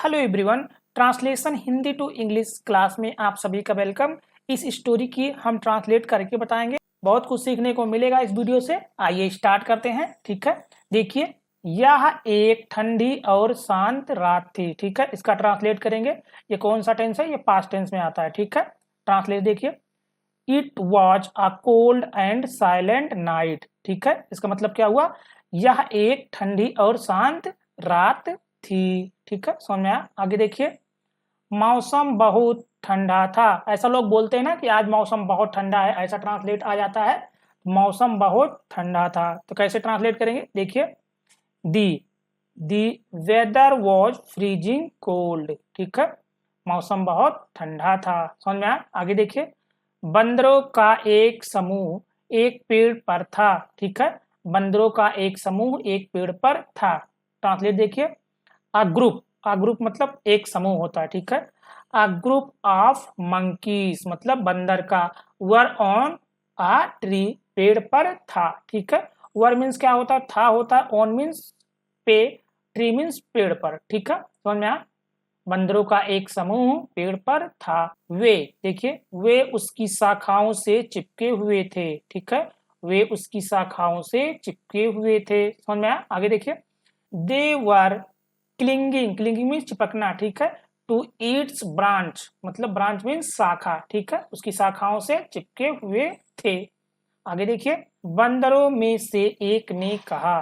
Hello everyone, translation Hindi to English class में आप सभी का वेलकम। इस स्टोरी की हम ट्रांसलेट करके बताएंगे। बहुत कुछ सीखने को मिलेगा इस वीडियो से। आइए स्टार्ट करते हैं। ठीक है, देखिए, यह एक ठंडी और शांत रात थी। ठीक है, इसका ट्रांसलेट करेंगे। ये कौन सा टेंस है? ये पास्ट टेंस में आता है। ठीक है, ट्रांसलेट देखिए। It was a cold and silent night. ठीक है, इसका मतलब क्या हुआ? यह एक ठंडी और शांत रात थी। ठीक है, समझ में आया? आगे देखिए, मौसम बहुत ठंडा था। ऐसा लोग बोलते हैं ना कि आज मौसम बहुत ठंडा है, ऐसा ट्रांसलेट आ जाता है। मौसम बहुत ठंडा था, तो कैसे ट्रांसलेट करेंगे? देखिए, the the weather was freezing cold. ठीक है, मौसम बहुत ठंडा था। समझ में आया? आगे देखिए, बंदरों का एक समूह एक पेड़ पर था। ठीक है, बंदरों का एक समूह एक पेड़ पर था। ट्रांसलेट देखिए, अ ग्रुप मतलब एक समूह होता है। ठीक है, अ ग्रुप ऑफ मंकीज मतलब बंदर का, वर ऑन अ ट्री पेड़ पर था। ठीक है, वर मीन्स क्या होता है? था होता है। ऑन मीन्स पे, ट्री मीन्स पेड़ पर। ठीक है, समझ में आया? बंदरों का एक समूह पेड़ पर था। वे देखिए, वे उसकी शाखाओं से चिपके हुए थे। ठीक है, वे उसकी शाखाओं से चिपके हुए थे। समझ में आया? आगे देखिए, दे वर क्लिंगिंग, क्लिंगिंग मीन्स चिपकना। ठीक है, टू ईट्स ब्रांच मतलब ब्रांच मीन्स शाखा। ठीक है, उसकी शाखाओं से चिपके हुए थे। आगे देखिए, बंदरों में से एक ने कहा।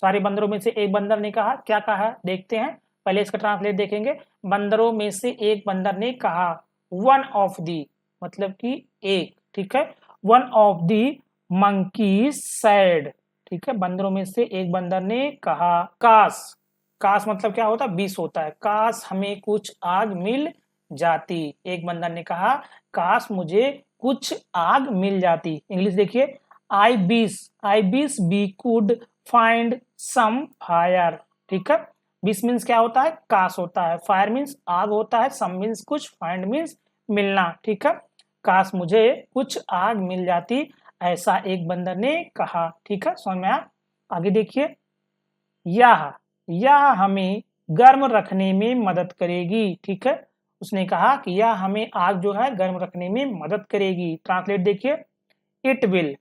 सारे बंदरों में से एक बंदर ने कहा। क्या कहा देखते हैं। पहले इसका ट्रांसलेट देखेंगे। बंदरों में से एक बंदर ने कहा, वन ऑफ दी मतलब कि एक। ठीक है, one of the monkeys sad. ठीक है, बंदरों में से एक बंदर ने कहा, काश, काश मतलब क्या होता है? विश होता है। काश हमें कुछ आग मिल जाती। एक बंदर ने कहा, काश मुझे कुछ आग मिल जाती। इंग्लिश देखिए, I wish we could find some fire. ठीक है, विश मीन्स क्या होता है? काश होता है। फायर मीन्स आग होता है। सम मीन्स कुछ, फाइंड मीन्स मिलना। ठीक है, काश मुझे कुछ आग मिल जाती, ऐसा एक बंदर ने कहा। ठीक है, समझ में आया? आगे देखिए, यह यह हमें गर्म रखने में मदद करेगी। ठीक है, उसने कहा कि यह हमें आग जो है गर्म रखने में मदद करेगी। ट्रांसलेट देखिए, it will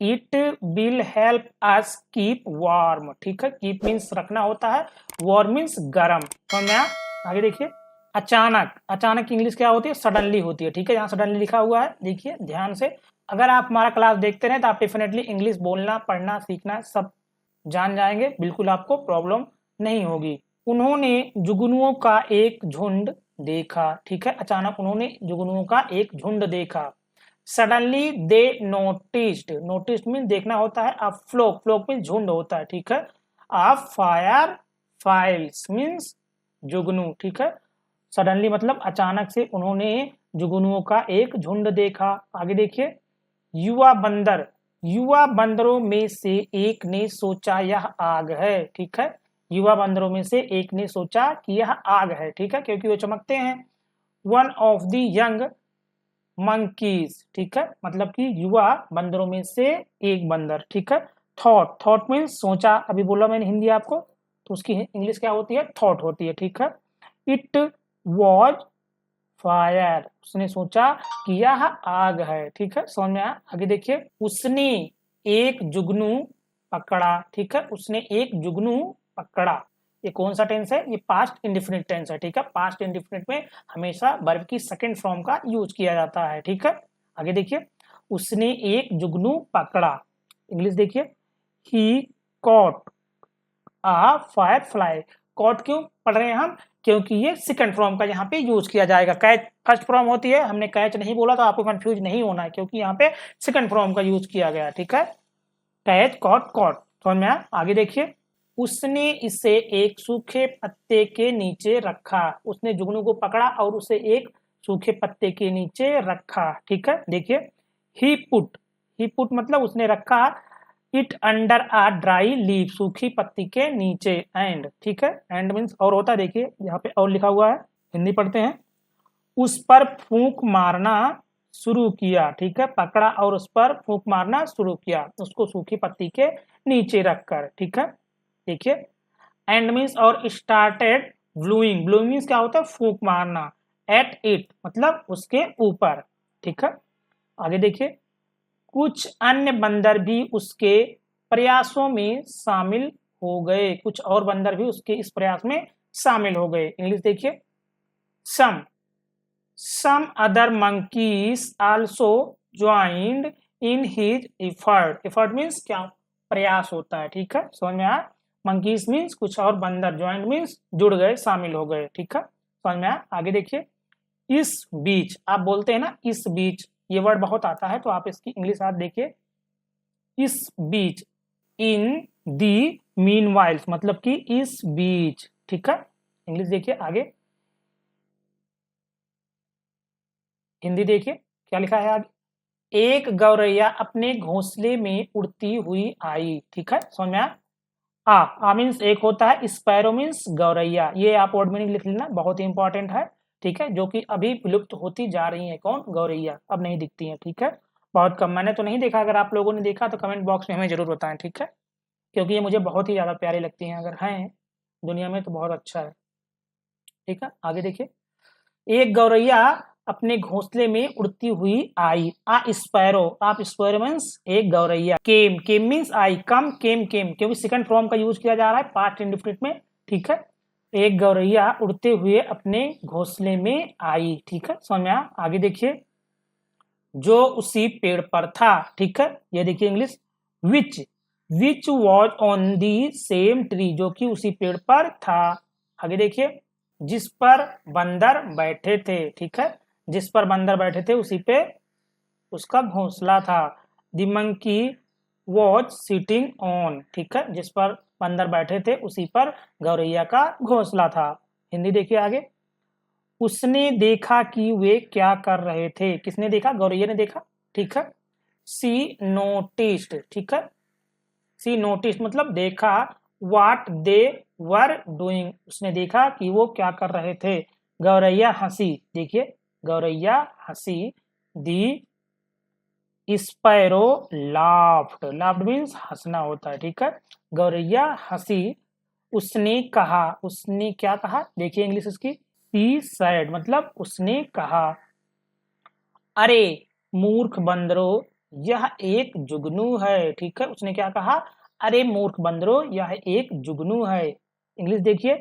it will help us keep warm. ठीक है, कीप मीन्स रखना होता है, वार्म मीन्स गर्म। समझ में आया? आगे देखिए, अचानक, अचानक इंग्लिश क्या होती है? सडनली होती है। ठीक है, यहाँ सडनली लिखा हुआ है, देखिए ध्यान से। अगर आप हमारा क्लास देखते रहे तो आप डेफिनेटली इंग्लिश बोलना, पढ़ना, सीखना सब जान जाएंगे। बिल्कुल आपको प्रॉब्लम नहीं होगी। उन्होंने जुगनुओं का एक झुंड देखा। ठीक है, अचानक उन्होंने जुगनुओं का एक झुंड देखा। Suddenly they noticed, noticed mean देखना होता है। अ फ्लोक, फ्लोक मीन झुंड होता है। ठीक है, अ फायर फाइल्स मीन्स जुगनू। ठीक है, सडनली मतलब अचानक से उन्होंने जुगनुओं का एक झुंड देखा। आगे देखिए, युवा बंदर, युवा बंदरों में से एक ने सोचा यह आग है। ठीक है, युवा बंदरों में से एक ने सोचा कि यह आग है। ठीक है, क्योंकि वो चमकते हैं। One of the young monkeys. ठीक है, मतलब कि युवा बंदरों में से एक बंदर। ठीक है, थॉट, थॉट मीन्स सोचा। अभी बोला मैंने हिंदी आपको, तो उसकी इंग्लिश क्या होती है? थॉट होती है। ठीक है, इट वॉज फायर, उसने सोचा कि यह आग है। ठीक है, समझ में आया? आगे देखिए, उसने एक जुगनू पकड़ा। ठीक है, उसने एक जुगनू पकड़ा। ये कौन सा टेंस है? ये पास्ट इंडिफिनिट टेंस है। ठीक है, पास्ट इंडिफिनिट में हमेशा वर्ब की सेकंड फॉर्म का यूज किया जाता है। ठीक है, आगे देखिए, उसने एक जुगनू पकड़ा। इंग्लिश देखिए, ही कॉट आ फायर फ्लाई। कॉट क्यों पढ़ रहे हैं हम? क्योंकि ये सेकंड फॉर्म का यहाँ पे यूज किया जाएगा। कैच फर्स्ट फॉर्म होती है, हमने कैच नहीं बोला तो आपको कंफ्यूज नहीं होना है, क्योंकि यहाँ पे सेकंड फॉर्म का यूज किया गया। ठीक है, कैच, कॉट, कॉट। समझ में आया? आगे देखिए, उसने इसे एक सूखे पत्ते के नीचे रखा। उसने जुगनू को पकड़ा और उसे एक सूखे पत्ते के नीचे रखा। ठीक है, देखिए, ही पुट मतलब उसने रखा it under a dry leaf, सूखी पत्ती के नीचे। एंड, ठीक है, एंड मीन्स और होता है। देखिए यहाँ पे और लिखा हुआ है, हिंदी पढ़ते हैं। उस पर फूंक मारना शुरू किया। ठीक है, पकड़ा और उस पर फूंक मारना शुरू किया, उसको सूखी पत्ती के नीचे रखकर। ठीक है, देखिए, एंड मीन्स और स्टार्टेड ब्लूइंग, ब्लूइंग मीन्स क्या होता है, फूंक मारना। एट इट मतलब उसके ऊपर, ठीक है। आगे देखिए, कुछ अन्य बंदर भी उसके प्रयासों में शामिल हो गए, कुछ और बंदर भी उसके इस प्रयास में शामिल हो गए। इंग्लिश देखिए, some other monkeys also joined in his effort। effort means क्या, प्रयास होता है, ठीक है, समझ में आया। monkeys means कुछ और बंदर, joined means जुड़ गए, शामिल हो गए, ठीक है, समझ में आया। आगे देखिए, इस बीच, आप बोलते हैं ना इस बीच, ये वर्ड बहुत आता है, तो आप इसकी इंग्लिश आप देखिए, इस बीच, इन दी मीन वाइल्स मतलब कि इस बीच, ठीक है। इंग्लिश देखिए आगे, हिंदी देखिए क्या लिखा है आगे, एक गौरैया अपने घोंसले में उड़ती हुई आई, ठीक है, समझ में आया। आ मीन्स एक होता है, स्पैरो मीन्स गौरैया, ये आप वर्ड मीनिंग लिख लेना, बहुत ही इंपॉर्टेंट है, ठीक है, जो कि अभी विलुप्त होती जा रही है। कौन, गौरैया, अब नहीं दिखती है, ठीक है, बहुत कम, मैंने तो नहीं देखा, अगर आप लोगों ने देखा तो कमेंट बॉक्स में हमें जरूर बताएं, ठीक है, क्योंकि ये मुझे बहुत ही ज़्यादा प्यारी लगती हैं, अगर हैं दुनिया में तो बहुत अच्छा है, ठीक है। आगे देखिए, एक गौरैया अपने घोंसले में उड़ती हुई आई, स्पैरो, आप स्पैरो मीन्स एक गौरैया, केम, केम मीन्स आई, कम, केम, केम, क्योंकि सेकंड फॉर्म का यूज किया जा रहा है पास्ट इंडेफिनिट में, ठीक है। एक गौरैया उड़ते हुए अपने घोंसले में आई, ठीक है, समझ में आया। आगे देखिए, जो उसी पेड़ पर था, ठीक है, ये देखिए English, which, which was on the same tree, जो कि उसी पेड़ पर था। आगे देखिए, जिस पर बंदर बैठे थे, ठीक है, जिस पर बंदर बैठे थे उसी पे उसका घोंसला था। The monkey was sitting on, ठीक है, जिस पर बंदर बैठे थे उसी पर गौरैया का घोंसला था। हिंदी देखिए आगे, उसने देखा कि वे क्या कर रहे थे, किसने देखा, गौरैया ने देखा, ठीक है। सी नोटिस्ड, ठीक है, सी नोटिस्ड मतलब देखा, व्हाट दे वर डूइंग, उसने देखा कि वो क्या कर रहे थे। गौरैया हंसी, देखिए गौरैया हंसी। दी स्पैरो लाफ्ड, लाफ्ड मीन्स हंसना होता है, ठीक है, गौरैया हंसी। उसने कहा, उसने क्या कहा, देखिए इंग्लिश उसकी, सी सैड मतलब उसने कहा, अरे मूर्ख बंदरो, यह एक जुगनू है, ठीक है, उसने क्या कहा, अरे मूर्ख बंदरो, यह एक जुगनू है। इंग्लिश देखिए,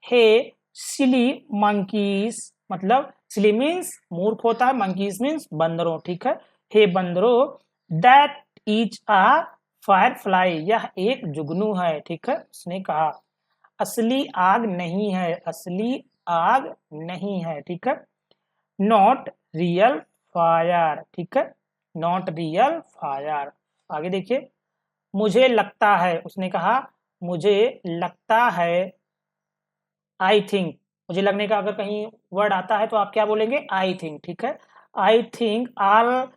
हे सिली मंकीज मतलब सिली मीन्स मूर्ख होता है, मंकीज मीन्स बंदरों, ठीक है, हे बंदरो, that is a firefly, यह एक जुगनू है, ठीक है, उसने कहा, असली आग नहीं है, असली आग नहीं है, ठीक है, नॉट रियल फायर, ठीक है, नॉट रियल फायर। आगे देखिए, मुझे लगता है, उसने कहा मुझे लगता है, आई थिंक, मुझे लगने का अगर कहीं वर्ड आता है तो आप क्या बोलेंगे, आई थिंक, ठीक है, I think all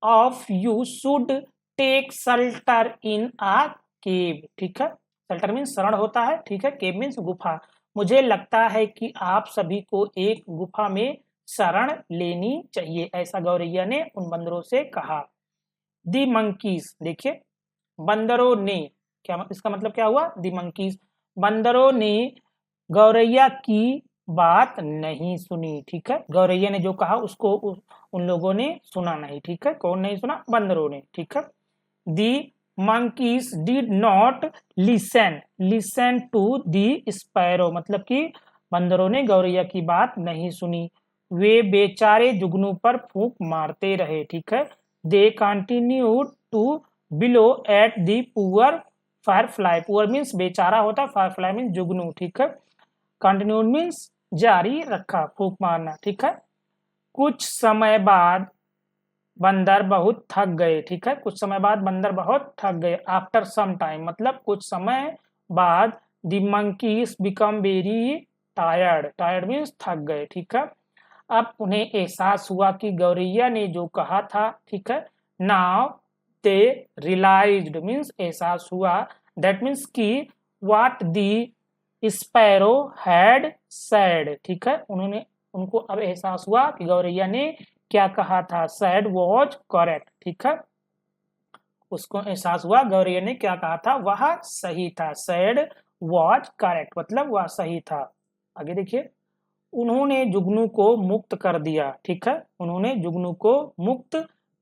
of you should take shelter in a cave, ठीक है, शेल्टर मीन्स शरण होता है, ठीक है, केव मीन्स गुफा। मुझे लगता है कि आप सभी को एक गुफा में शरण लेनी चाहिए, ऐसा गौरैया ने उन बंदरों से कहा। दी मंकीज, देखिए बंदरों ने, क्या इसका मतलब क्या हुआ, दी मंकीज, बंदरों ने गौरैया की बात नहीं सुनी, ठीक है, गौरैया ने जो कहा उसको उन लोगों ने सुना नहीं, ठीक है, कौन नहीं सुना, बंदरों ने, ठीक है। दी monkeys did not listen to the sparrow मतलब कि बंदरों ने गौरैया की बात नहीं सुनी, वे बेचारे जुगनू पर फूंक मारते रहे, ठीक है। दे continued to blow at the poor firefly, poor means बेचारा होता है, firefly means जुगनू, ठीक है, continued means जारी रखा, फूंक मारना, ठीक है। कुछ समय बाद बंदर बहुत थक गए, ठीक है, कुछ समय बाद बंदर बहुत थक गए, आफ्टर सम टाइम मतलब कुछ समय बाद, the monkeys become very tired, tired means थक गए, ठीक है। अब उन्हें एहसास हुआ कि गौरैया ने जो कहा था, ठीक है, नाउ दे रियलाइज्ड मीन्स एहसास हुआ, दैट मीन्स कि what the sparrow had said, ठीक है, उन्होंने उनको अब एहसास हुआ कि गौरैया ने क्या कहा था, सैड वॉज करेक्ट, ठीक है, उसको एहसास हुआ गौरैया ने क्या कहा था वह सही था, सैड वॉज करेक्ट मतलब वह सही था। आगे देखिए, उन्होंने जुगनू को मुक्त कर दिया। ठीक है, उन्होंने जुगनू को मुक्त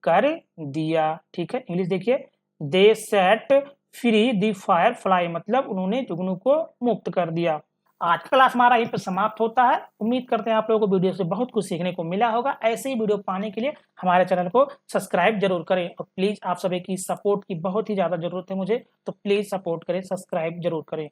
कर दिया। ठीक है, इंग्लिश देखिए, they set free the firefly, मतलब उन्होंने जुगनू को मुक्त कर दिया। आज का क्लास हमारा यहीं पर समाप्त होता है। उम्मीद करते हैं आप लोगों को वीडियो से बहुत कुछ सीखने को मिला होगा। ऐसे ही वीडियो पाने के लिए हमारे चैनल को सब्सक्राइब जरूर करें, और प्लीज आप सभी की सपोर्ट की बहुत ही ज्यादा जरूरत है मुझे, तो प्लीज सपोर्ट करें, सब्सक्राइब जरूर करें।